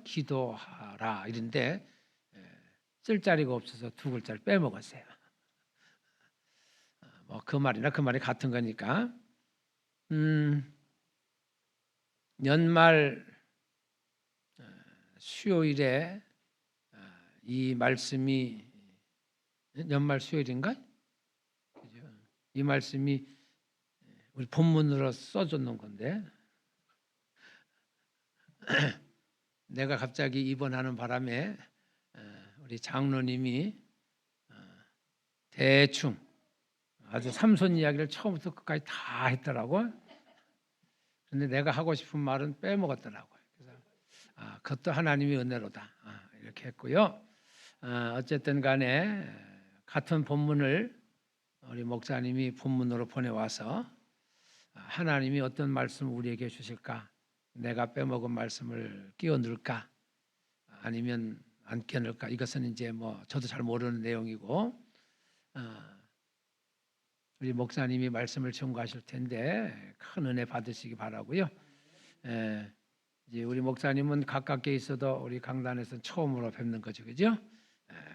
기도하라 이런데 쓸 자리가 없어서 두 글자를 빼먹었어요. 뭐 그 말이나 그 말이 같은 거니까. 연말 수요일에 이 말씀이 연말 수요일인가? 그죠? 이 말씀이 우리 본문으로 써줬는 건데 내가 갑자기 입원하는 바람에 우리 장로님이 대충 아주 삼손 이야기를 처음부터 끝까지 다 했더라고. 근데 내가 하고 싶은 말은 빼먹었더라고요. 그래서 그것도 하나님의 은혜로다 이렇게 했고요. 어쨌든 간에 같은 본문을 우리 목사님이 본문으로 보내와서 하나님이 어떤 말씀을 우리에게 주실까, 내가 빼먹은 말씀을 끼워 넣을까 아니면 안 끼워 넣을까, 이것은 이제 뭐 저도 잘 모르는 내용이고 우리 목사님이 말씀을 전가하실 텐데 큰 은혜 받으시기 바라고요. 이제 우리 목사님은 가깝게 있어도 우리 강단에서 처음으로 뵙는 거죠, 그죠?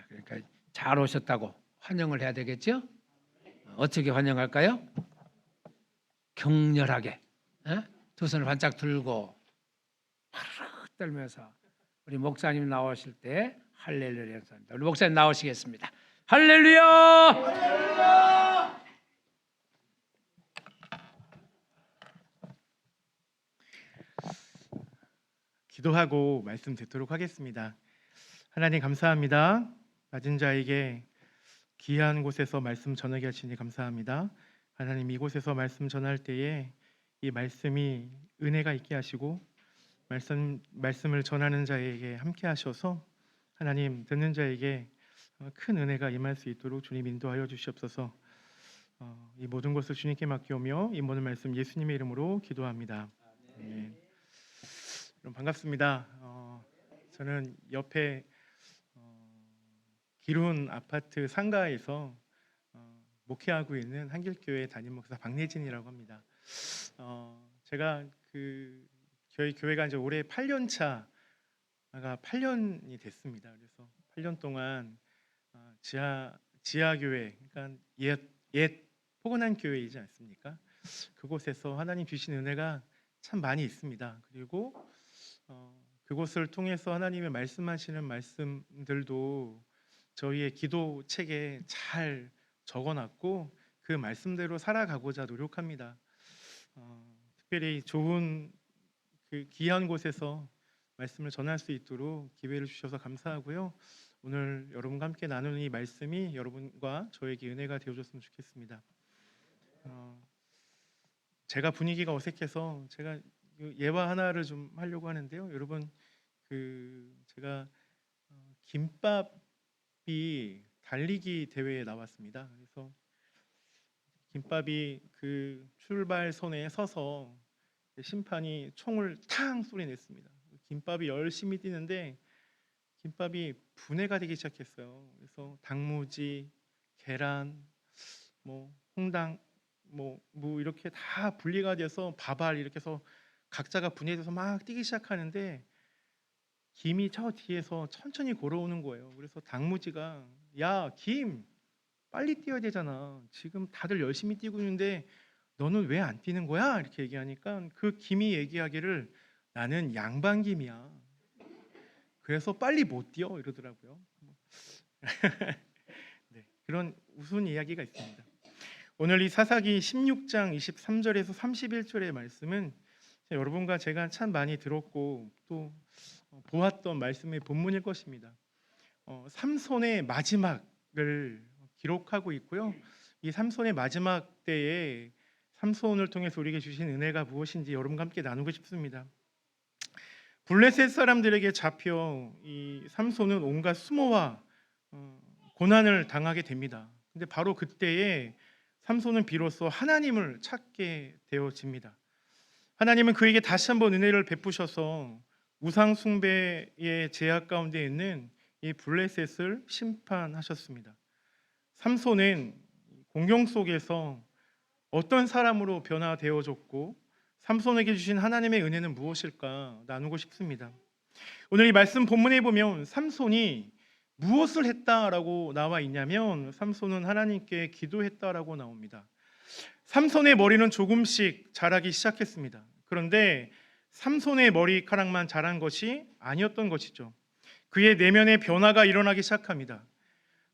그러니까 잘 오셨다고 환영을 해야 되겠죠? 어떻게 환영할까요? 격렬하게 두 손을 반짝 들고 파르르 떨면서 우리 목사님 나오실 때 할렐루야 연습합니다. 우리 목사님 나오시겠습니다. 할렐루야! 할렐루야! 기도하고 말씀 듣도록 하겠습니다. 하나님 감사합니다. 낮은 자에게 귀한 곳에서 말씀 전하게 하시니 감사합니다. 하나님 이곳에서 말씀 전할 때에 이 말씀이 은혜가 있게 하시고 말씀을 전하는 자에게 함께 하셔서 하나님 듣는 자에게 큰 은혜가 임할 수 있도록 주님 인도하여 주시옵소서. 이 모든 것을 주님께 맡기오며 이 모든 말씀 예수님의 이름으로 기도합니다. 아멘. 여러분 반갑습니다. 저는 옆에 기룬 아파트 상가에서 목회하고 있는 한길교회 담임 목사 박내진이라고 합니다. 제가 저희 교회가 이제 올해 8년 차가 8년이 됐습니다. 그래서 8년 동안 지하 교회, 그러니까 옛 포근한 교회이지 않습니까? 그곳에서 하나님 주신 은혜가 참 많이 있습니다. 그리고 그곳을 통해서 하나님의 말씀하시는 말씀들도 저희의 기도 책에 잘 적어놨고 그 말씀대로 살아가고자 노력합니다. 특별히 좋은 그 귀한 곳에서 말씀을 전할 수 있도록 기회를 주셔서 감사하고요. 오늘 여러분과 함께 나누는 이 말씀이 여러분과 저에게 은혜가 되어줬으면 좋겠습니다. 제가 분위기가 어색해서 제가 예화 하나를 좀 하려고 하는데요. 여러분 제가 김밥이 달리기 대회에 나왔습니다. 그래서 김밥이 그 출발선에 서서 심판이 총을 탕 소리 냈습니다. 김밥이 열심히 뛰는데 김밥이 분해가 되기 시작했어요. 그래서 당무지, 계란, 뭐 홍당, 뭐 이렇게 다 분리가 돼서 밥알 이렇게 해서 각자가 분해돼서 막 뛰기 시작하는데 김이 저 뒤에서 천천히 걸어오는 거예요. 그래서 당무지가 야, 김 빨리 뛰어야 되잖아. 지금 다들 열심히 뛰고 있는데 너는 왜 안 뛰는 거야? 이렇게 얘기하니까 그 김이 얘기하기를 나는 양반김이야. 그래서 빨리 못 뛰어 이러더라고요. 네, 그런 우스운 이야기가 있습니다. 오늘 이 사사기 16장 23절에서 31절의 말씀은 여러분과 제가 참 많이 들었고 또 보았던 말씀의 본문일 것입니다. 삼손의 마지막을 기록하고 있고요. 이 삼손의 마지막 때에 삼손을 통해서 우리에게 주신 은혜가 무엇인지 여러분과 함께 나누고 싶습니다. 블레셋 사람들에게 잡혀 이 삼손은 온갖 수모와 고난을 당하게 됩니다. 근데 바로 그때에 삼손은 비로소 하나님을 찾게 되어집니다. 하나님은 그에게 다시 한번 은혜를 베푸셔서 우상 숭배의 제약 가운데 있는 이 블레셋을 심판하셨습니다. 삼손은 공경 속에서 어떤 사람으로 변화되어졌고 삼손에게 주신 하나님의 은혜는 무엇일까 나누고 싶습니다. 오늘 이 말씀 본문에 보면 삼손이 무엇을 했다라고 나와 있냐면 삼손은 하나님께 기도했다라고 나옵니다. 삼손의 머리는 조금씩 자라기 시작했습니다. 그런데 삼손의 머리카락만 자란 것이 아니었던 것이죠. 그의 내면의 변화가 일어나기 시작합니다.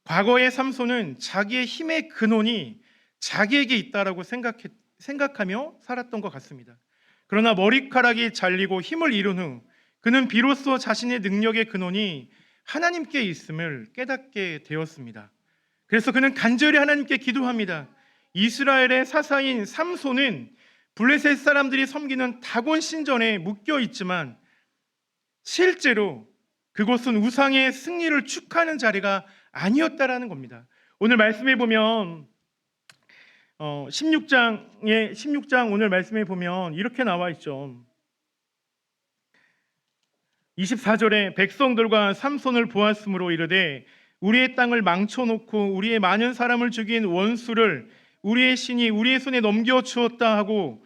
과거의 삼손은 자기의 힘의 근원이 자기에게 있다라고 생각하며 살았던 것 같습니다. 그러나 머리카락이 잘리고 힘을 잃은 후 그는 비로소 자신의 능력의 근원이 하나님께 있음을 깨닫게 되었습니다. 그래서 그는 간절히 하나님께 기도합니다. 이스라엘의 사사인 삼손은 블레셋 사람들이 섬기는 다곤 신전에 묶여 있지만 실제로 그곳은 우상의 승리를 축하하는 자리가 아니었다라는 겁니다. 오늘 말씀에 보면 16장 오늘 말씀에 보면 이렇게 나와 있죠. 24절에 백성들과 삼손을 보았으므로 이르되 우리의 땅을 망쳐놓고 우리의 많은 사람을 죽인 원수를 우리의 신이 우리의 손에 넘겨주었다 하고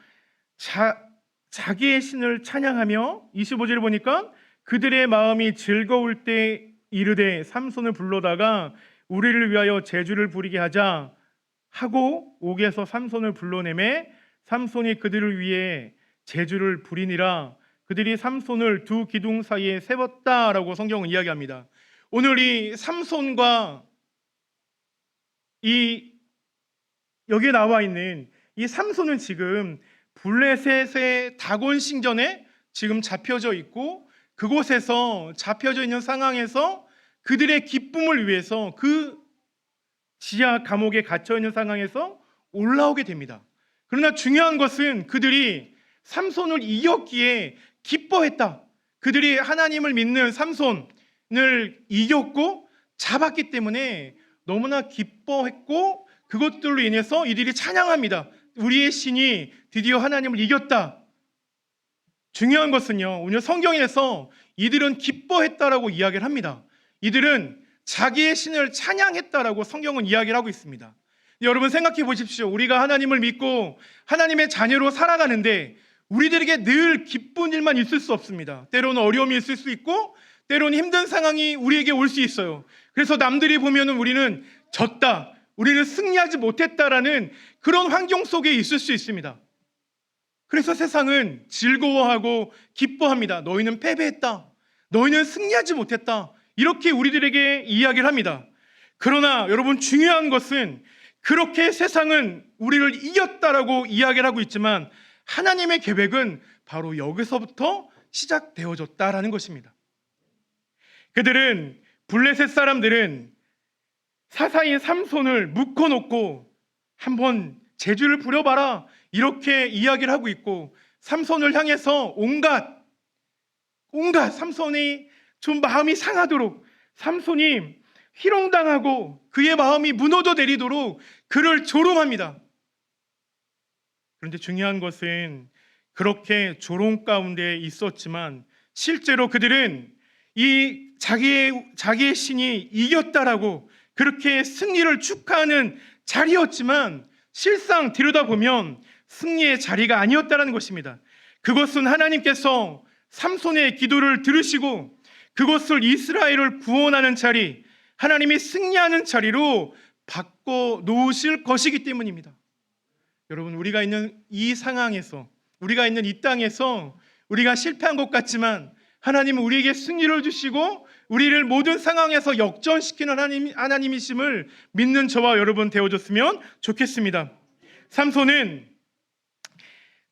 자기의 신을 찬양하며 25절을 보니까 그들의 마음이 즐거울 때 이르되 삼손을 불러다가 우리를 위하여 제주를 부리게 하자 하고 옥에서 삼손을 불러내매 삼손이 그들을 위해 제주를 부리니라. 그들이 삼손을 두 기둥 사이에 세웠다라고 성경은 이야기합니다. 오늘 이 삼손과 여기에 나와 있는 이 삼손은 지금 블레셋의 다곤 신전에 지금 잡혀져 있고 그곳에서 잡혀져 있는 상황에서 그들의 기쁨을 위해서 그 지하 감옥에 갇혀 있는 상황에서 올라오게 됩니다. 그러나 중요한 것은 그들이 삼손을 이겼기에 기뻐했다. 그들이 하나님을 믿는 삼손을 이겼고 잡았기 때문에 너무나 기뻐했고 그것들로 인해서 이들이 찬양합니다. 우리의 신이 드디어 하나님을 이겼다. 중요한 것은요, 오늘 성경에서 이들은 기뻐했다라고 이야기를 합니다. 이들은 자기의 신을 찬양했다라고 성경은 이야기를 하고 있습니다. 여러분 생각해 보십시오. 우리가 하나님을 믿고 하나님의 자녀로 살아가는데 우리들에게 늘 기쁜 일만 있을 수 없습니다. 때로는 어려움이 있을 수 있고 때로는 힘든 상황이 우리에게 올 수 있어요. 그래서 남들이 보면 우리는 졌다, 우리는 승리하지 못했다라는 그런 환경 속에 있을 수 있습니다. 그래서 세상은 즐거워하고 기뻐합니다. 너희는 패배했다, 너희는 승리하지 못했다, 이렇게 우리들에게 이야기를 합니다. 그러나 여러분 중요한 것은 그렇게 세상은 우리를 이겼다라고 이야기를 하고 있지만 하나님의 계획은 바로 여기서부터 시작되어졌다라는 것입니다. 그들은 블레셋 사람들은 사사인 삼손을 묶어놓고 한번 제주를 부려봐라 이렇게 이야기를 하고 있고 삼손을 향해서 온갖 삼손이 좀 마음이 상하도록 삼손이 희롱당하고 그의 마음이 무너져 내리도록 그를 조롱합니다. 그런데 중요한 것은 그렇게 조롱 가운데 있었지만 실제로 그들은 이 자기의 신이 이겼다라고 그렇게 승리를 축하하는 자리였지만 실상 들여다보면 승리의 자리가 아니었다는 것입니다. 그것은 하나님께서 삼손의 기도를 들으시고 그것을 이스라엘을 구원하는 자리, 하나님이 승리하는 자리로 바꿔 놓으실 것이기 때문입니다. 여러분, 우리가 있는 이 상황에서, 우리가 있는 이 땅에서 우리가 실패한 것 같지만 하나님은 우리에게 승리를 주시고 우리를 모든 상황에서 역전시키는 하나님이심을 믿는 저와 여러분 되어줬으면 좋겠습니다. 삼손은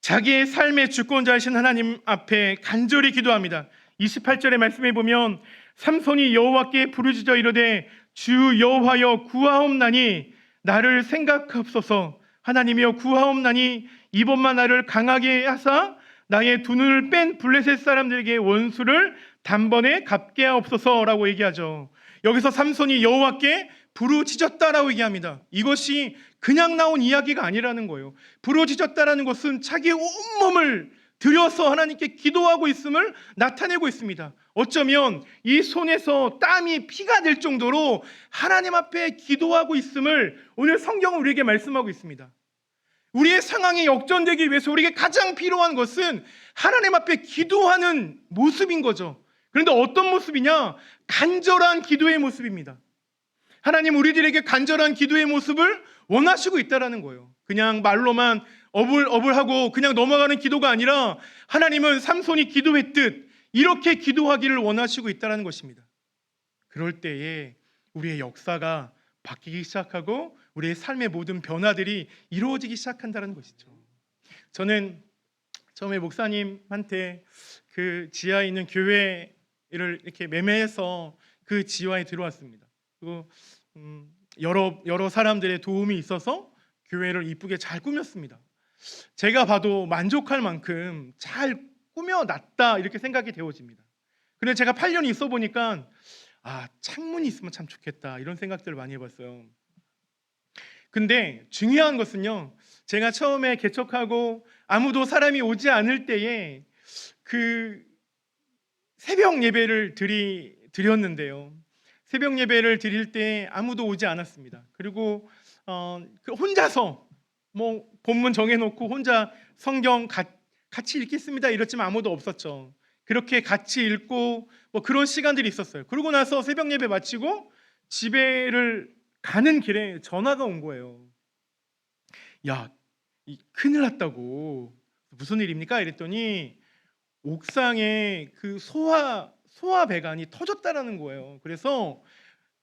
자기의 삶의 주권자이신 하나님 앞에 간절히 기도합니다. 28절의 말씀에 보면 삼손이 여호와께 부르짖어 이르되 주 여호와여 구하옵나니 나를 생각하옵소서. 하나님이여 구하옵나니 이번만 나를 강하게 하사 나의 두 눈을 뺀 블레셋 사람들에게 원수를 단번에 갚게 하옵소서라고 얘기하죠. 여기서 삼손이 여호와께 부르짖었다라고 얘기합니다. 이것이 그냥 나온 이야기가 아니라는 거예요. 부르짖었다라는 것은 자기의 온몸을 들여서 하나님께 기도하고 있음을 나타내고 있습니다. 어쩌면 이 손에서 땀이 피가 될 정도로 하나님 앞에 기도하고 있음을 오늘 성경은 우리에게 말씀하고 있습니다. 우리의 상황이 역전되기 위해서 우리에게 가장 필요한 것은 하나님 앞에 기도하는 모습인 거죠. 그런데 어떤 모습이냐? 간절한 기도의 모습입니다. 하나님 우리들에게 간절한 기도의 모습을 원하시고 있다라는 거예요. 그냥 말로만 어불어불하고 그냥 넘어가는 기도가 아니라 하나님은 삼손이 기도했듯 이렇게 기도하기를 원하시고 있다는 것입니다. 그럴 때에 우리의 역사가 바뀌기 시작하고 우리의 삶의 모든 변화들이 이루어지기 시작한다는 것이죠. 저는 처음에 목사님한테 그 지하에 있는 교회를 이렇게 매매해서 그 지하에 들어왔습니다. 그리고 여러 사람들의 도움이 있어서 교회를 이쁘게 잘 꾸몄습니다. 제가 봐도 만족할 만큼 잘 꾸며놨다 이렇게 생각이 되어집니다. 근데 제가 8년 있어 보니까 창문이 있으면 참 좋겠다 이런 생각들을 많이 해봤어요. 근데 중요한 것은요, 제가 처음에 개척하고 아무도 사람이 오지 않을 때에 그 새벽 예배를 드렸는데요. 새벽 예배를 드릴 때 아무도 오지 않았습니다. 그리고 혼자서 뭐 본문 정해놓고 혼자 성경 같이 읽겠습니다 이랬지만 아무도 없었죠. 그렇게 같이 읽고 뭐 그런 시간들이 있었어요. 그러고 나서 새벽 예배 마치고 집에를 가는 길에 전화가 온 거예요. 야, 큰일 났다고. 무슨 일입니까? 이랬더니 옥상에 그 소화 배관이 터졌다라는 거예요. 그래서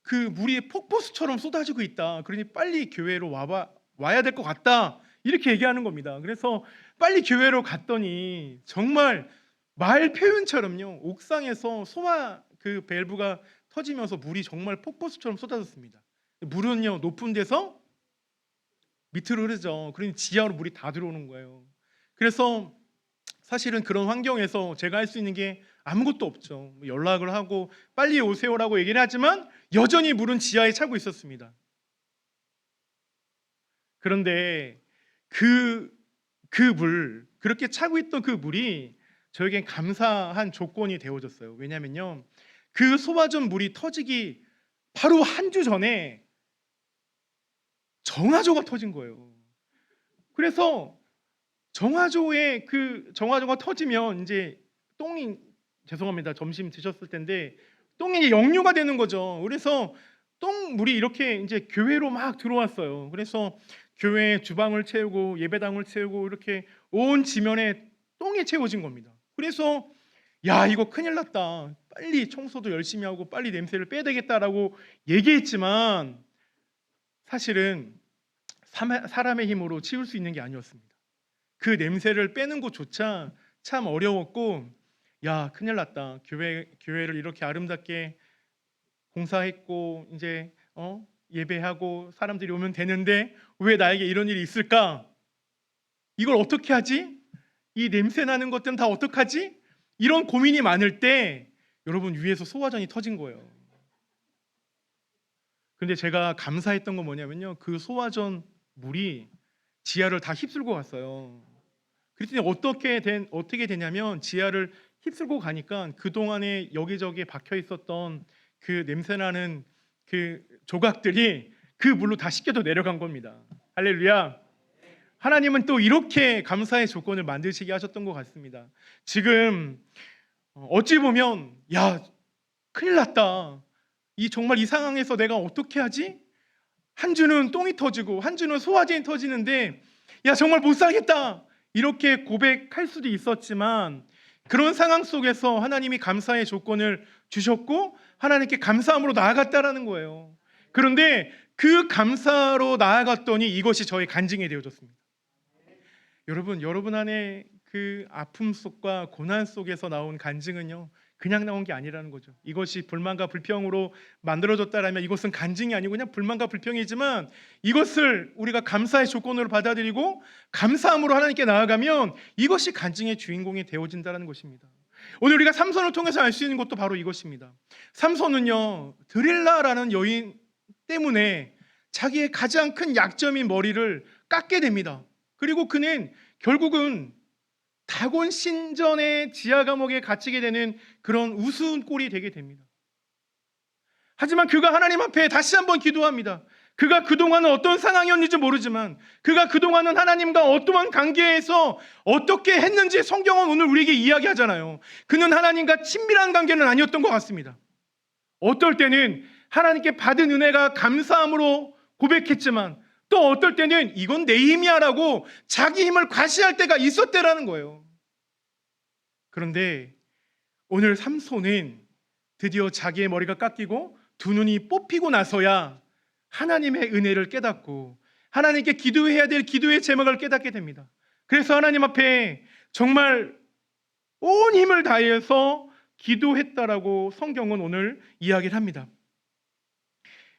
그 물이 폭포수처럼 쏟아지고 있다. 그러니 빨리 교회로 와야 될 것 같다. 이렇게 얘기하는 겁니다. 그래서 빨리 교회로 갔더니 정말 말 표현처럼요. 옥상에서 소화 그 밸브가 터지면서 물이 정말 폭포수처럼 쏟아졌습니다. 물은요 높은 데서 밑으로 흐르죠. 그러니 지하로 물이 다 들어오는 거예요. 그래서 사실은 그런 환경에서 제가 할 수 있는 게 아무것도 없죠. 연락을 하고 빨리 오세요라고 얘기를 하지만 여전히 물은 지하에 차고 있었습니다. 그런데 그렇게 차고 있던 그 물이 저에겐 감사한 조건이 되어졌어요. 왜냐면요, 그 소화전 물이 터지기 바로 한 주 전에 정화조가 터진 거예요. 그래서 정화조가 터지면 이제 죄송합니다. 점심 드셨을 텐데 똥이 역류가 되는 거죠. 그래서 똥물이 이렇게 이제 교회로 막 들어왔어요. 그래서 교회 주방을 채우고 예배당을 채우고 이렇게 온 지면에 똥이 채워진 겁니다. 그래서 이거 큰일 났다. 빨리 청소도 열심히 하고 빨리 냄새를 빼야 되겠다라고 얘기했지만 사실은 사람의 힘으로 치울 수 있는 게 아니었습니다. 그 냄새를 빼는 것조차 참 어려웠고 큰일 났다. 교회를 이렇게 아름답게 공사했고 이제 예배하고 사람들이 오면 되는데 왜 나에게 이런 일이 있을까? 이걸 어떻게 하지? 이 냄새 나는 것들은 다 어떡하지? 이런 고민이 많을 때 여러분 위에서 소화전이 터진 거예요. 근데 제가 감사했던 건 뭐냐면요, 그 소화전 물이 지하를 다 휩쓸고 갔어요. 그랬더니 어떻게 되냐면 지하를 휩쓸고 가니까 그동안에 여기저기 박혀 있었던 그 냄새나는 그 조각들이 그 물로 다 씻겨져 내려간 겁니다. 할렐루야. 하나님은 또 이렇게 감사의 조건을 만드시게 하셨던 것 같습니다. 지금 어찌 보면 큰일 났다. 정말 이 상황에서 내가 어떻게 하지? 한 주는 똥이 터지고 한 주는 소화전이 터지는데 정말 못 살겠다. 이렇게 고백할 수도 있었지만 그런 상황 속에서 하나님이 감사의 조건을 주셨고 하나님께 감사함으로 나아갔다라는 거예요. 그런데 그 감사로 나아갔더니 이것이 저의 간증이 되어졌습니다. 여러분 안에 그 아픔 속과 고난 속에서 나온 간증은요, 그냥 나온 게 아니라는 거죠. 이것이 불만과 불평으로 만들어졌다라면 이것은 간증이 아니고 그냥 불만과 불평이지만 이것을 우리가 감사의 조건으로 받아들이고 감사함으로 하나님께 나아가면 이것이 간증의 주인공이 되어진다는 것입니다. 오늘 우리가 삼손을 통해서 알 수 있는 것도 바로 이것입니다. 삼손은요, 드릴라라는 여인 때문에 자기의 가장 큰 약점인 머리를 깎게 됩니다. 그리고 그는 결국은 다곤 신전의 지하 감옥에 갇히게 되는 그런 우스운 꼴이 되게 됩니다. 하지만 그가 하나님 앞에 다시 한번 기도합니다. 그가 그동안은 어떤 상황이었는지 모르지만 그가 그동안은 하나님과 어떠한 관계에서 어떻게 했는지 성경은 오늘 우리에게 이야기하잖아요. 그는 하나님과 친밀한 관계는 아니었던 것 같습니다. 어떨 때는 하나님께 받은 은혜가 감사함으로 고백했지만 또 어떨 때는 이건 내 힘이야 라고 자기 힘을 과시할 때가 있었대라는 거예요. 그런데 오늘 삼손은 드디어 자기의 머리가 깎이고 두 눈이 뽑히고 나서야 하나님의 은혜를 깨닫고 하나님께 기도해야 될 기도의 제목을 깨닫게 됩니다. 그래서 하나님 앞에 정말 온 힘을 다해서 기도했다라고 성경은 오늘 이야기를 합니다.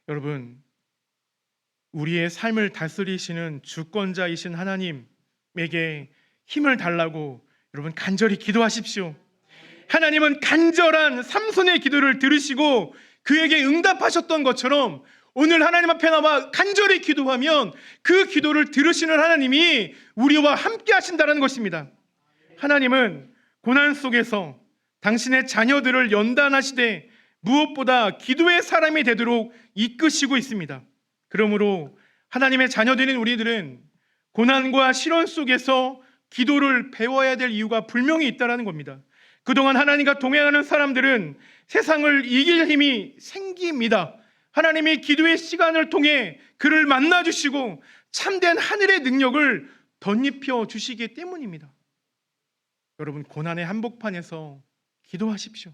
여러분, 우리의 삶을 다스리시는 주권자이신 하나님에게 힘을 달라고 여러분 간절히 기도하십시오. 하나님은 간절한 삼손의 기도를 들으시고 그에게 응답하셨던 것처럼 오늘 하나님 앞에 나와 간절히 기도하면 그 기도를 들으시는 하나님이 우리와 함께 하신다는 것입니다. 하나님은 고난 속에서 당신의 자녀들을 연단하시되 무엇보다 기도의 사람이 되도록 이끄시고 있습니다. 그러므로 하나님의 자녀들인 우리들은 고난과 시련 속에서 기도를 배워야 될 이유가 분명히 있다는 겁니다. 그동안 하나님과 동행하는 사람들은 세상을 이길 힘이 생깁니다. 하나님이 기도의 시간을 통해 그를 만나주시고 참된 하늘의 능력을 덧입혀 주시기 때문입니다. 여러분, 고난의 한복판에서 기도하십시오.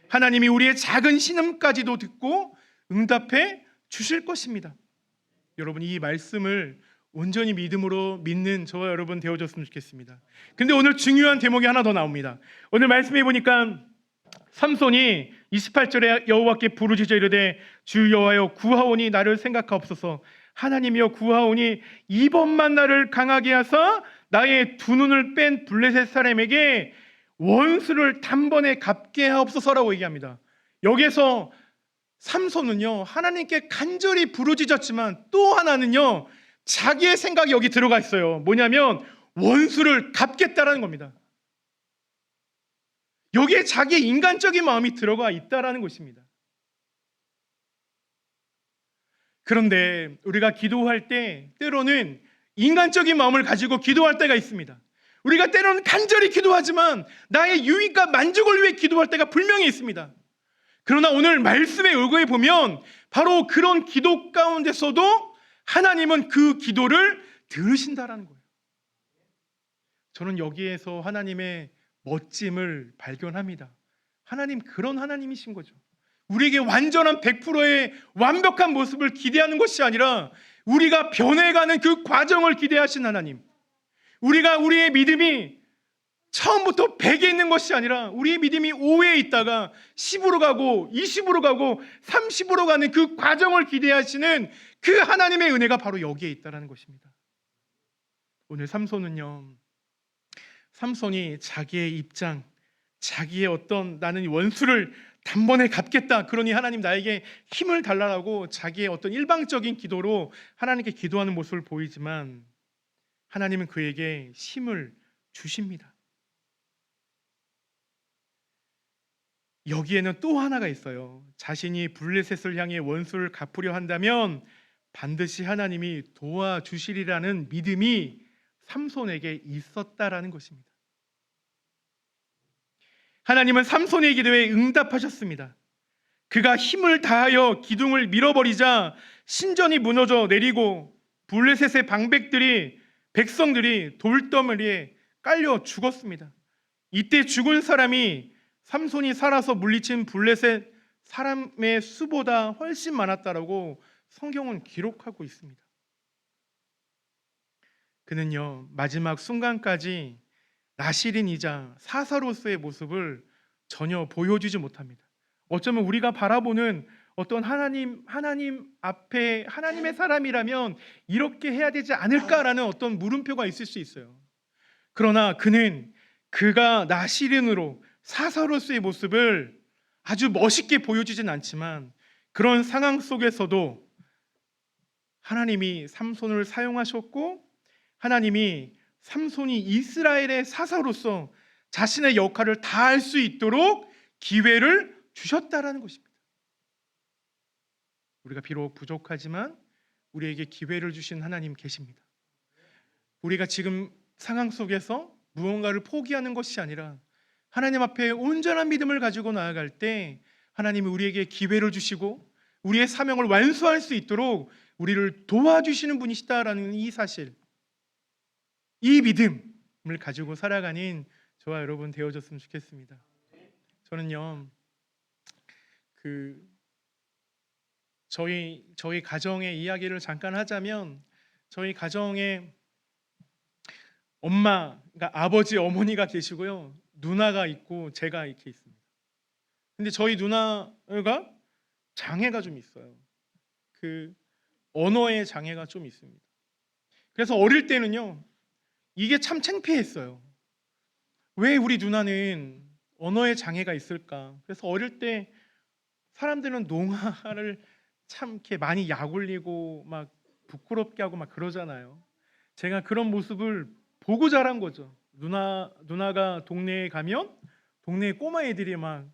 하나님이 우리의 작은 신음까지도 듣고 응답해 주실 것입니다. 여러분, 이 말씀을 온전히 믿음으로 믿는 저와 여러분 되어줬으면 좋겠습니다. 근데 오늘 중요한 대목이 하나 더 나옵니다. 오늘 말씀해 보니까 삼손이 28절에 여호와께 부르짖어 이르되 주 여호와여 구하오니 나를 생각하옵소서. 하나님이여 구하오니 이번만 나를 강하게 하사 나의 두 눈을 뺀 블레셋 사람에게 원수를 단번에 갚게 하옵소서라고 얘기합니다. 여기서 삼손은요 하나님께 간절히 부르짖었지만 또 하나는요 자기의 생각이 여기 들어가 있어요. 뭐냐면 원수를 갚겠다라는 겁니다. 여기에 자기의 인간적인 마음이 들어가 있다라는 것입니다. 그런데 우리가 기도할 때 때로는 인간적인 마음을 가지고 기도할 때가 있습니다. 우리가 때로는 간절히 기도하지만 나의 유익과 만족을 위해 기도할 때가 분명히 있습니다. 그러나 오늘 말씀에 의거해 보면 바로 그런 기도 가운데서도 하나님은 그 기도를 들으신다라는 거예요. 저는 여기에서 하나님의 멋짐을 발견합니다. 하나님 그런 하나님이신 거죠. 우리에게 완전한 100%의 완벽한 모습을 기대하는 것이 아니라 우리가 변해가는 그 과정을 기대하신 하나님. 우리가 우리의 믿음이 처음부터 100에 있는 것이 아니라 우리의 믿음이 5에 있다가 10으로 가고 20으로 가고 30으로 가는 그 과정을 기대하시는 그 하나님의 은혜가 바로 여기에 있다는 것입니다. 오늘 삼손은요, 삼손이 자기의 입장, 자기의 어떤 나는 원수를 단번에 갚겠다, 그러니 하나님 나에게 힘을 달라고 자기의 어떤 일방적인 기도로 하나님께 기도하는 모습을 보이지만 하나님은 그에게 힘을 주십니다. 여기에는 또 하나가 있어요. 자신이 블레셋을 향해 원수를 갚으려 한다면 반드시 하나님이 도와주시리라는 믿음이 삼손에게 있었다라는 것입니다. 하나님은 삼손의 기도에 응답하셨습니다. 그가 힘을 다하여 기둥을 밀어버리자 신전이 무너져 내리고 블레셋의 백성들이 돌덩어리에 깔려 죽었습니다. 이때 죽은 사람이 삼손이 살아서 물리친 블레셋 사람의 수보다 훨씬 많았다라고 성경은 기록하고 있습니다. 그는요 마지막 순간까지 나실인이자 사사로서의 모습을 전혀 보여주지 못합니다. 어쩌면 우리가 바라보는 어떤 하나님 앞에 하나님의 사람이라면 이렇게 해야 되지 않을까라는 어떤 물음표가 있을 수 있어요. 그러나 그가 나실인으로 사사로서의 모습을 아주 멋있게 보여주진 않지만 그런 상황 속에서도 하나님이 삼손을 사용하셨고 하나님이 삼손이 이스라엘의 사사로서 자신의 역할을 다할 수 있도록 기회를 주셨다라는 것입니다. 우리가 비록 부족하지만 우리에게 기회를 주신 하나님 계십니다. 우리가 지금 상황 속에서 무언가를 포기하는 것이 아니라 하나님 앞에 온전한 믿음을 가지고 나아갈 때 하나님이 우리에게 기회를 주시고 우리의 사명을 완수할 수 있도록 우리를 도와주시는 분이시다라는 이 사실, 이 믿음을 가지고 살아가는 저와 여러분 되어졌으면 좋겠습니다. 저는요, 저희 가정의 이야기를 잠깐 하자면, 저희 가정에 엄마, 그러니까 아버지, 어머니가 계시고요, 누나가 있고 제가 이렇게 있습니다. 근데 저희 누나가 장애가 좀 있어요. 언어의 장애가 좀 있습니다. 그래서 어릴 때는요, 이게 참 창피했어요. 왜 우리 누나는 언어의 장애가 있을까? 그래서 어릴 때 사람들은 농아를 참 이렇게 많이 약올리고 막 부끄럽게 하고 막 그러잖아요. 제가 그런 모습을 보고 자란 거죠. 누나가 동네에 가면 동네 꼬마 애들이 막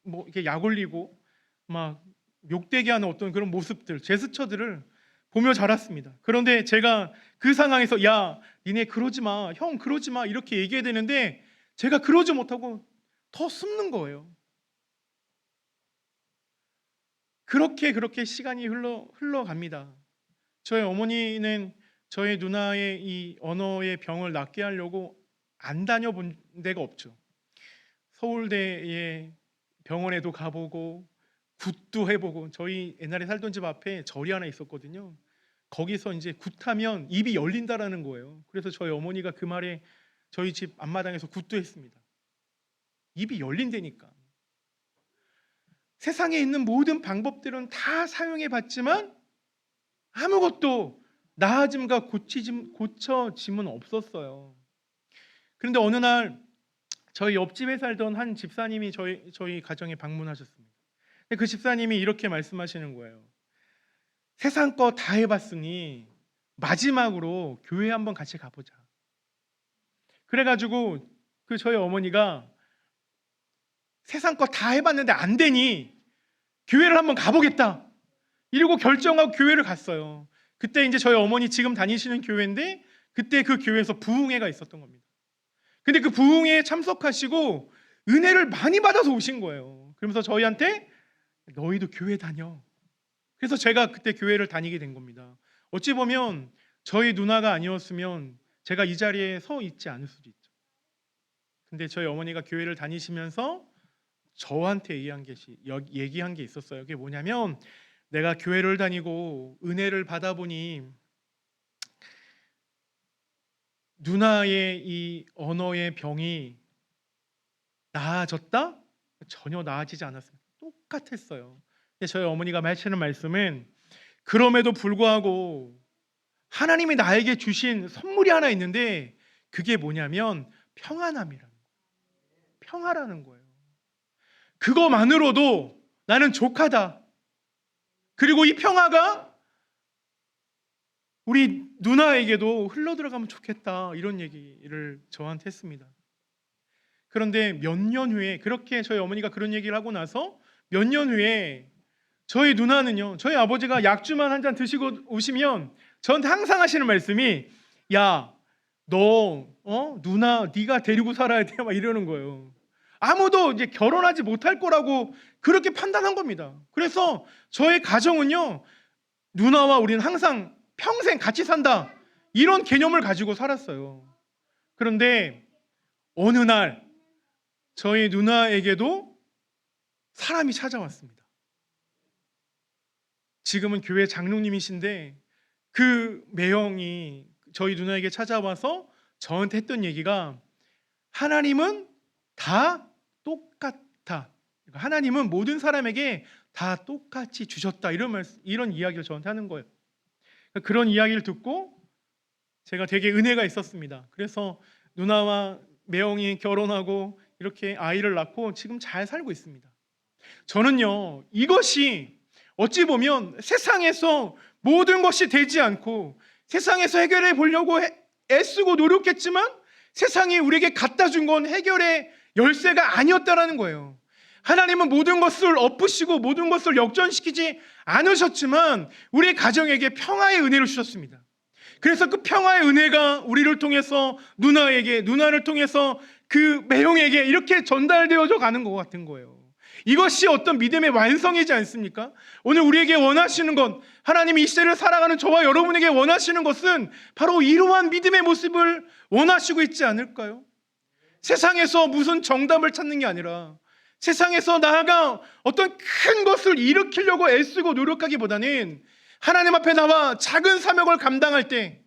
이렇게 약올리고 막 욕되게 하는 어떤 그런 모습들, 제스처들을 보며 자랐습니다. 그런데 제가 그 상황에서 야, 니네 그러지 마, 형 그러지 마 이렇게 얘기해야 되는데 제가 그러지 못하고 더 숨는 거예요. 그렇게 시간이 흘러갑니다. 저희 어머니는 저희 누나의 이 언어의 병을 낫게 하려고 안 다녀본 데가 없죠. 서울대의 병원에도 가보고 굿도 해보고, 저희 옛날에 살던 집 앞에 절이 하나 있었거든요. 거기서 이제 굿하면 입이 열린다라는 거예요. 그래서 저희 어머니가 그 말에 저희 집 앞마당에서 굿도 했습니다. 입이 열린다니까. 세상에 있는 모든 방법들은 다 사용해 봤지만 아무것도 나아짐과 고쳐짐은 없었어요. 그런데 어느 날 저희 옆집에 살던 한 집사님이 저희 가정에 방문하셨습니다. 근데 그 집사님이 이렇게 말씀하시는 거예요. 세상 거 다 해봤으니 마지막으로 교회 한번 같이 가보자. 그래가지고 저희 어머니가 세상 거 다 해봤는데 안 되니 교회를 한번 가보겠다 이러고 결정하고 교회를 갔어요. 그때 이제 저희 어머니 지금 다니시는 교회인데 그때 그 교회에서 부흥회가 있었던 겁니다. 근데 그 부흥회에 참석하시고 은혜를 많이 받아서 오신 거예요. 그러면서 저희한테 너희도 교회 다녀. 그래서 제가 그때 교회를 다니게 된 겁니다. 어찌 보면 저희 누나가 아니었으면 제가 이 자리에 서 있지 않을 수도 있죠. 근데 저희 어머니가 교회를 다니시면서 저한테 얘기한 게 있었어요. 그게 뭐냐면, 내가 교회를 다니고 은혜를 받아보니 누나의 이 언어의 병이 나아졌다? 전혀 나아지지 않았습니다. 똑같았어요. 근데 저희 어머니가 하시는 말씀은, 그럼에도 불구하고 하나님이 나에게 주신 선물이 하나 있는데 그게 뭐냐면 평안함이라는 거예요. 평화라는 거예요. 그거만으로도 나는 족하다. 그리고 이 평화가 우리 누나에게도 흘러들어가면 좋겠다, 이런 얘기를 저한테 했습니다. 그런데 몇 년 후에, 그렇게 저희 어머니가 그런 얘기를 하고 나서 몇 년 후에 저희 누나는요, 저희 아버지가 약주만 한 잔 드시고 오시면 저한테 항상 하시는 말씀이, 야, 너 누나 네가 데리고 살아야 돼, 막 이러는 거예요. 아무도 이제 결혼하지 못할 거라고 그렇게 판단한 겁니다. 그래서 저의 가정은요, 누나와 우리는 항상 평생 같이 산다, 이런 개념을 가지고 살았어요. 그런데 어느 날 저희 누나에게도 사람이 찾아왔습니다. 지금은 교회 장로님이신데 그 매형이 저희 누나에게 찾아와서 저한테 했던 얘기가, 하나님은 다 똑같아. 하나님은 모든 사람에게 다 똑같이 주셨다. 이런 이야기를 저한테 하는 거예요. 그런 이야기를 듣고 제가 되게 은혜가 있었습니다. 그래서 누나와 매형이 결혼하고 이렇게 아이를 낳고 지금 잘 살고 있습니다. 저는요, 이것이 어찌 보면 세상에서 모든 것이 되지 않고 세상에서 해결해 보려고 애쓰고 노력했지만 세상이 우리에게 갖다 준 건 해결의 열쇠가 아니었다라는 거예요. 하나님은 모든 것을 엎으시고 모든 것을 역전시키지 않으셨지만 우리 가정에게 평화의 은혜를 주셨습니다. 그래서 그 평화의 은혜가 우리를 통해서 누나에게, 누나를 통해서 그 매형에게 이렇게 전달되어져 가는 것 같은 거예요. 이것이 어떤 믿음의 완성이지 않습니까? 오늘 우리에게 원하시는 것, 하나님이 이 시대를 살아가는 저와 여러분에게 원하시는 것은 바로 이러한 믿음의 모습을 원하시고 있지 않을까요? 세상에서 무슨 정답을 찾는 게 아니라 세상에서 나아가 어떤 큰 것을 일으키려고 애쓰고 노력하기보다는 하나님 앞에 나와 작은 사명을 감당할 때,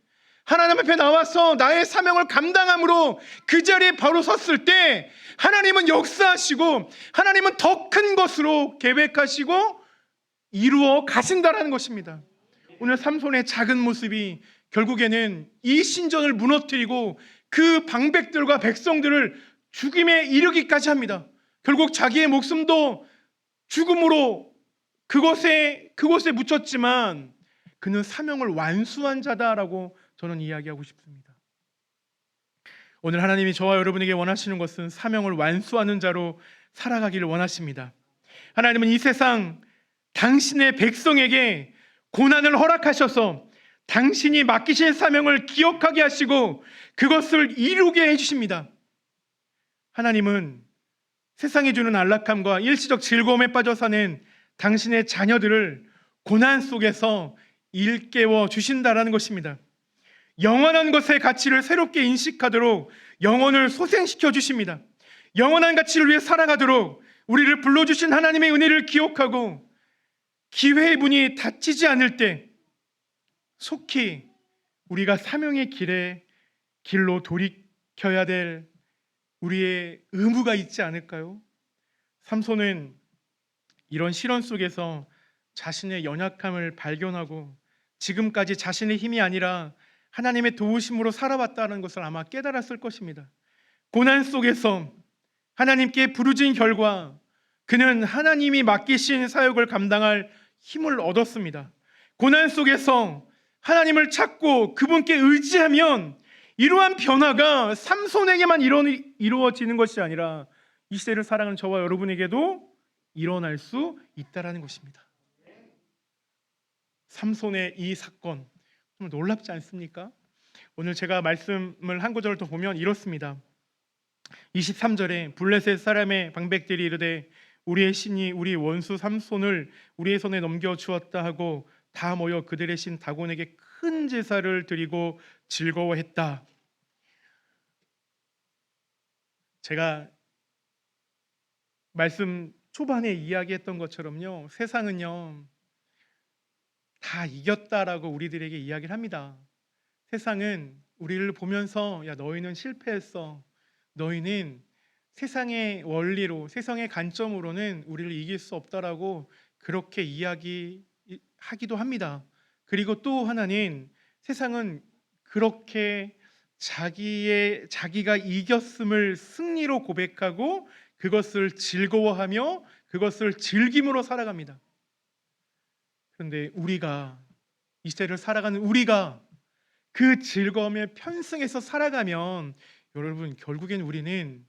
하나님 앞에 나와서 나의 사명을 감당함으로 그 자리에 바로 섰을 때 하나님은 역사하시고 하나님은 더 큰 것으로 계획하시고 이루어 가신다라는 것입니다. 오늘 삼손의 작은 모습이 결국에는 이 신전을 무너뜨리고 그 방백들과 백성들을 죽임에 이르기까지 합니다. 결국 자기의 목숨도 죽음으로 그곳에 묻혔지만 그는 사명을 완수한 자다라고 저는 이야기하고 싶습니다. 오늘 하나님이 저와 여러분에게 원하시는 것은 사명을 완수하는 자로 살아가기를 원하십니다. 하나님은 이 세상 당신의 백성에게 고난을 허락하셔서 당신이 맡기신 사명을 기억하게 하시고 그것을 이루게 해주십니다. 하나님은 세상이 주는 안락함과 일시적 즐거움에 빠져 사는 당신의 자녀들을 고난 속에서 일깨워 주신다라는 것입니다. 영원한 것의 가치를 새롭게 인식하도록 영혼을 소생시켜 주십니다. 영원한 가치를 위해 살아가도록 우리를 불러주신 하나님의 은혜를 기억하고 기회의 문이 닫히지 않을 때 속히 우리가 사명의 길로 돌이켜야 될 우리의 의무가 있지 않을까요? 삼손은 이런 시련 속에서 자신의 연약함을 발견하고 지금까지 자신의 힘이 아니라 하나님의 도우심으로 살아왔다는 것을 아마 깨달았을 것입니다. 고난 속에서 하나님께 부르짖은 결과 그는 하나님이 맡기신 사역을 감당할 힘을 얻었습니다. 고난 속에서 하나님을 찾고 그분께 의지하면 이러한 변화가 삼손에게만 이루어지는 것이 아니라 이 시대를 살아가는 저와 여러분에게도 일어날 수 있다는 것입니다. 삼손의 이 사건 좀 놀랍지 않습니까? 오늘 제가 말씀을 한 구절 더 보면 이렇습니다. 23절에 블레셋 사람의 방백들이 이르되 우리의 신이 우리 원수 삼손을 우리의 손에 넘겨주었다 하고 다 모여 그들의 신 다곤에게 큰 제사를 드리고 즐거워했다. 제가 말씀 초반에 이야기했던 것처럼요, 세상은요 다 이겼다라고 우리들에게 이야기를 합니다. 세상은 우리를 보면서 야 너희는 실패했어, 너희는 세상의 원리로 세상의 관점으로는 우리를 이길 수 없다라고 그렇게 이야기하기도 합니다. 그리고 또 하나는 세상은 그렇게 자기가 이겼음을 승리로 고백하고 그것을 즐거워하며 그것을 즐김으로 살아갑니다. 그런데 우리가 이 시대를 살아가는 우리가 그 즐거움에 편승해서 살아가면 여러분 결국엔 우리는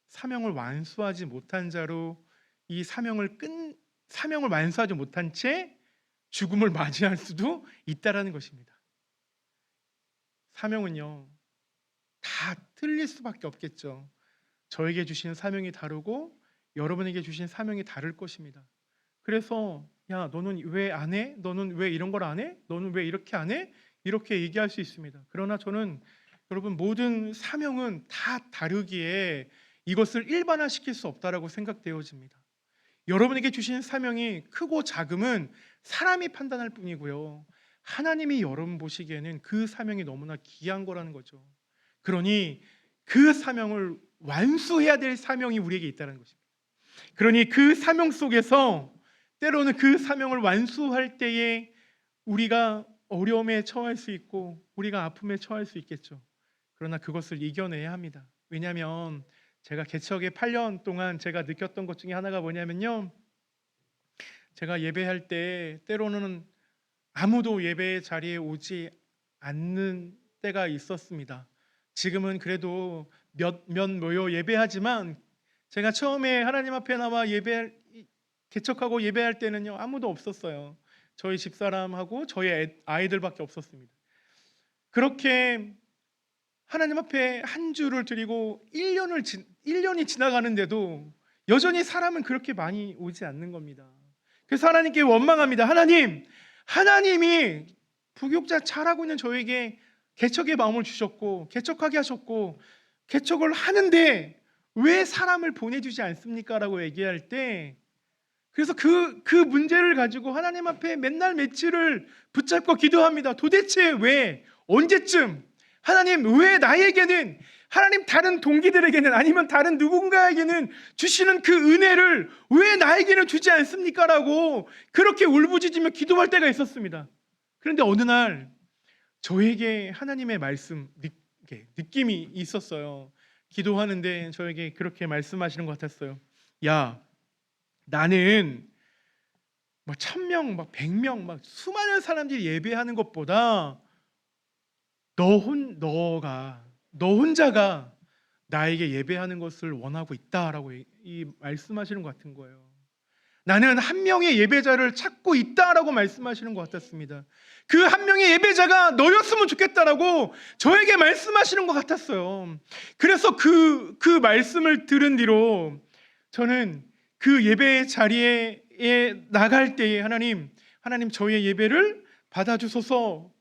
사명을 완수하지 못한 자로 이 사명을 완수하지 못한 채 죽음을 맞이할 수도 있다라는 것입니다. 사명은요 다 틀릴 수밖에 없겠죠. 저에게 주신 사명이 다르고 여러분에게 주신 사명이 다를 것입니다. 그래서 야 너는 왜 안 해? 너는 왜 이런 걸 안 해? 너는 왜 이렇게 안 해? 이렇게 얘기할 수 있습니다. 그러나 저는 여러분 모든 사명은 다 다르기에 이것을 일반화시킬 수 없다라고 생각되어집니다. 여러분에게 주신 사명이 크고 작음은 사람이 판단할 뿐이고요. 하나님이 여러분 보시기에는 그 사명이 너무나 귀한 거라는 거죠. 그러니 그 사명을 완수해야 될 사명이 우리에게 있다는 것입니다. 그러니 그 사명 속에서 때로는 그 사명을 완수할 때에 우리가 어려움에 처할 수 있고 우리가 아픔에 처할 수 있겠죠. 그러나 그것을 이겨내야 합니다. 왜냐하면 제가 개척의 8년 동안 제가 느꼈던 것 중에 하나가 뭐냐면요, 제가 예배할 때 때로는 아무도 예배 자리에 오지 않는 때가 있었습니다. 지금은 그래도 몇 모여 예배하지만 제가 처음에 하나님 앞에 나와 개척하고 예배할 때는요, 아무도 없었어요. 저희 집사람하고 저희 아이들밖에 없었습니다. 그렇게 하나님 앞에 한 주를 드리고 1년이 지나가는데도 여전히 사람은 그렇게 많이 오지 않는 겁니다. 그래서 하나님께 원망합니다. 하나님이 부교육자 잘하고 있는 저에게 개척의 마음을 주셨고 개척하게 하셨고 개척을 하는데 왜 사람을 보내주지 않습니까? 라고 얘기할 때, 그래서 그 문제를 가지고 하나님 앞에 맨날 며칠을 붙잡고 기도합니다. 도대체 왜, 언제쯤, 하나님 왜 나에게는, 하나님 다른 동기들에게는 아니면 다른 누군가에게는 주시는 그 은혜를 왜 나에게는 주지 않습니까? 라고 그렇게 울부짖으며 기도할 때가 있었습니다. 그런데 어느 날 저에게 하나님의 말씀, 느낌이 있었어요. 기도하는데 저에게 그렇게 말씀하시는 것 같았어요. 야, 나는 1000명, 100명, 수많은 사람들이 예배하는 것보다 너 혼자가 나에게 예배하는 것을 원하고 있다라고 말씀하시는 것 같은 거예요. 나는 한 명의 예배자를 찾고 있다라고 말씀하시는 것 같았습니다. 그 한 명의 예배자가 너였으면 좋겠다라고 저에게 말씀하시는 것 같았어요. 그래서 그 말씀을 들은 뒤로 저는 그 예배 자리에 나갈 때에 하나님 저의 예배를 받아주세요.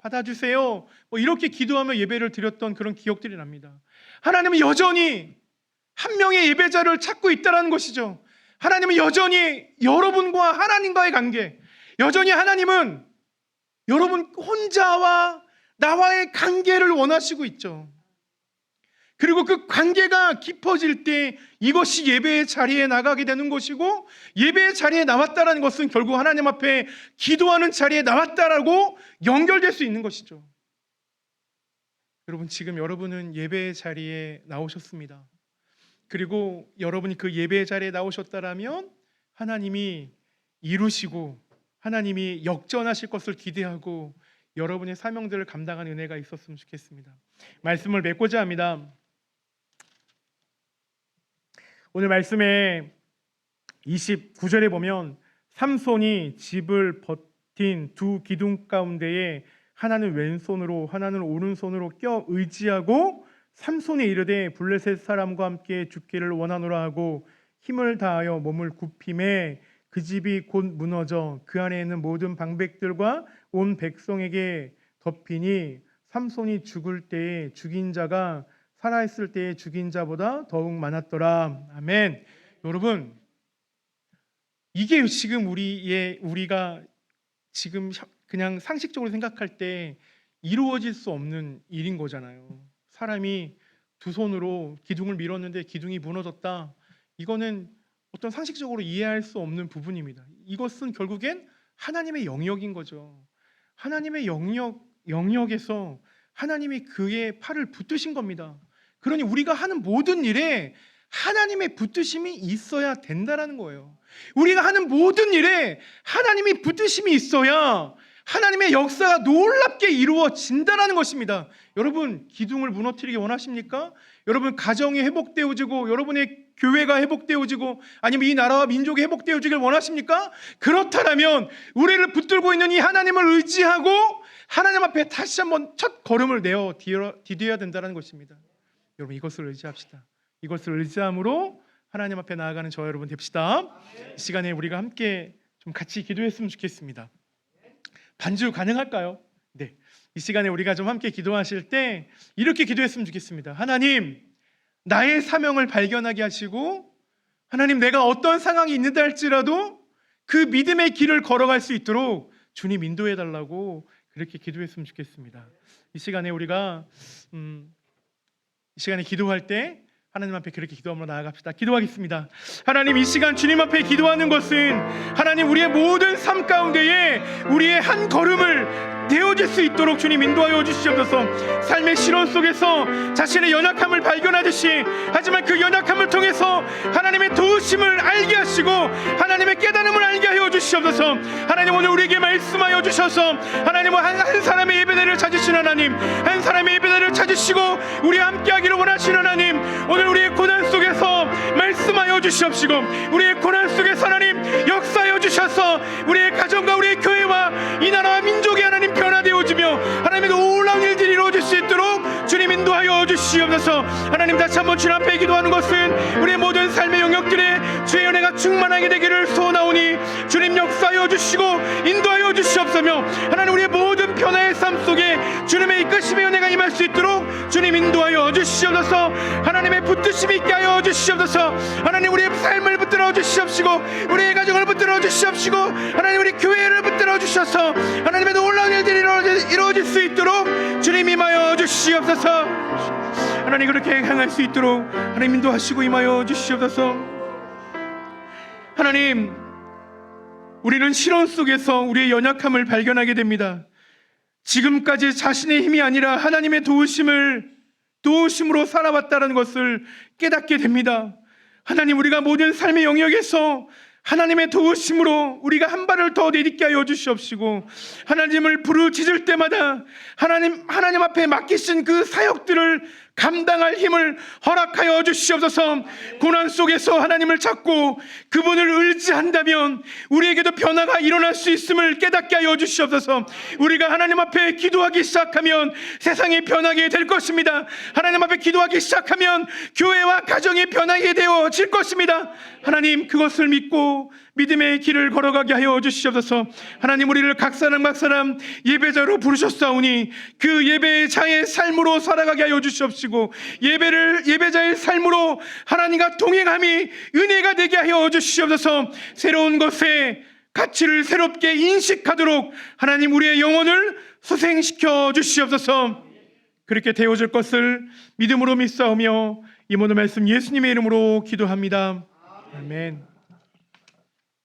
이렇게 기도하며 예배를 드렸던 그런 기억들이 납니다. 하나님은 여전히 한 명의 예배자를 찾고 있다는 것이죠. 하나님은 여전히 여러분과 하나님과의 관계, 여전히 하나님은 여러분 혼자와 나와의 관계를 원하시고 있죠. 그리고 그 관계가 깊어질 때 이것이 예배의 자리에 나가게 되는 것이고, 예배의 자리에 나왔다는 것은 결국 하나님 앞에 기도하는 자리에 나왔다라고 연결될 수 있는 것이죠. 여러분, 지금 여러분은 예배의 자리에 나오셨습니다. 그리고 여러분이 그 예배의 자리에 나오셨다라면 하나님이 이루시고 하나님이 역전하실 것을 기대하고 여러분의 사명들을 감당하는 은혜가 있었으면 좋겠습니다. 말씀을 맺고자 합니다. 오늘 말씀에 29절에 보면 삼손이 집을 버틴 두 기둥 가운데에 하나는 왼손으로 하나는 오른손으로 껴 의지하고 삼손이 이르되 블레셋 사람과 함께 죽기를 원하노라 하고 힘을 다하여 몸을 굽힘에 그 집이 곧 무너져 그 안에 있는 모든 방백들과 온 백성에게 덮이니 삼손이 죽을 때에 죽인 자가 살아있을 때에 죽인 자보다 더욱 많았더라. 아멘. 여러분, 이게 지금 우리가 지금 그냥 상식적으로 생각할 때 이루어질 수 없는 일인 거잖아요. 사람이 두 손으로 기둥을 밀었는데 기둥이 무너졌다. 이거는 어떤 상식적으로 이해할 수 없는 부분입니다. 이것은 결국엔 하나님의 영역인 거죠. 하나님의 영역에서 하나님이 그의 팔을 붙드신 겁니다. 그러니 우리가 하는 모든 일에 하나님의 붙드심이 있어야 된다는 거예요. 우리가 하는 모든 일에 하나님이 붙드심이 있어야 하나님의 역사가 놀랍게 이루어진다는 것입니다. 여러분, 기둥을 무너뜨리기 원하십니까? 여러분 가정이 회복되어지고 여러분의 교회가 회복되어지고 아니면 이 나라와 민족이 회복되어지길 원하십니까? 그렇다면 우리를 붙들고 있는 이 하나님을 의지하고 하나님 앞에 다시 한번 첫 걸음을 내어 디뎌야 된다는 것입니다. 여러분, 이것을 의지합시다. 이것을 의지함으로 하나님 앞에 나아가는 저와 여러분 됩시다. 이 시간에 우리가 함께 좀 같이 기도했으면 좋겠습니다. 반주 가능할까요? 네. 이 시간에 우리가 좀 함께 기도하실 때 이렇게 기도했으면 좋겠습니다. 하나님, 나의 사명을 발견하게 하시고 하나님, 내가 어떤 상황이 있는다 할지라도 그 믿음의 길을 걸어갈 수 있도록 주님 인도해 달라고 그렇게 기도했으면 좋겠습니다. 이 시간에 우리가 이 시간에 기도할 때 하나님 앞에 그렇게 기도하며 나아갑시다. 기도하겠습니다. 하나님, 이 시간 주님 앞에 기도하는 것은 하나님 우리의 모든 삶 가운데에 우리의 한 걸음을 되어질 수 있도록 주님 인도하여 주시옵소서. 삶의 실현 속에서 자신의 연약함을 발견하듯이, 하지만 그 연약함을 통해서 하나님의 도우심을 알게 하시고 하나님의 깨달음을 알게 하여 주시옵소서. 주시옵소서. 하나님 오늘 우리에게 말씀하여 주셔서 하나님 한 사람의 예배대를 찾으신 하나님, 한 사람의 예배대를 찾으시고 우리 함께하기를 원하시는 하나님, 오늘 우리의 고난 속에서 말씀하여 주시옵시고 우리의 고난 속에서 하나님 역사하여 주셔서 우리의 가정과 우리의 교회와 이 나라와 민족이 하나님 변화되어지며 하나님의 놀라운 일들이 이루어질 수 있도록 주님 인도하여 주시옵소서. 하나님 다시 한번 주님 앞에 기도하는 것은 우리의 모든 삶의 영역들에 주의 은혜가 충만하게 되기를 소원하오니 주님 역사하여 주시고 인도하여 주시옵소며 하나님 우리의 모든 변화의 삶 속에 주님의 이끄심의 은혜가 임할 수 있도록 주님 인도하여 주시옵소서. 하나님의 붙드심이 있게 하여 주시옵소서. 하나님 우리의 삶을 붙들어 주시옵시고 우리의 가정을 붙들어 주시옵시고 하나님 우리 교회를 붙들어 주셔서 하나님의 놀라운 일들이 이루어질 수 있도록 주님 임하여 주시옵소서. 하나님 그렇게 향할 수 있도록 하나님 인도하시고 임하여 주시옵소서. 하나님 우리는 시련 속에서 우리의 연약함을 발견하게 됩니다. 지금까지 자신의 힘이 아니라 하나님의 도우심으로 살아왔다는 것을 깨닫게 됩니다. 하나님 우리가 모든 삶의 영역에서 하나님의 도우심으로 우리가 한 발을 더 내딛게 하여 주시옵시고 하나님을 부르짖을 때마다 하나님 앞에 맡기신 그 사역들을 감당할 힘을 허락하여 주시옵소서. 고난 속에서 하나님을 찾고 그분을 의지한다면 우리에게도 변화가 일어날 수 있음을 깨닫게 하여 주시옵소서. 우리가 하나님 앞에 기도하기 시작하면 세상이 변하게 될 것입니다. 하나님 앞에 기도하기 시작하면 교회와 가정이 변하게 되어질 것입니다. 하나님 그것을 믿고 믿음의 길을 걸어가게 하여 주시옵소서. 하나님 우리를 각 사람 예배자로 부르셨사오니 그 예배자의 삶으로 살아가게 하여 주시옵시고 예배자의 삶으로 하나님과 동행함이 은혜가 되게 하여 주시옵소서. 새로운 것에 가치를 새롭게 인식하도록 하나님 우리의 영혼을 소생시켜 주시옵소서. 그렇게 되어질 것을 믿음으로 믿사오며 이 모든 말씀 예수님의 이름으로 기도합니다. 아멘.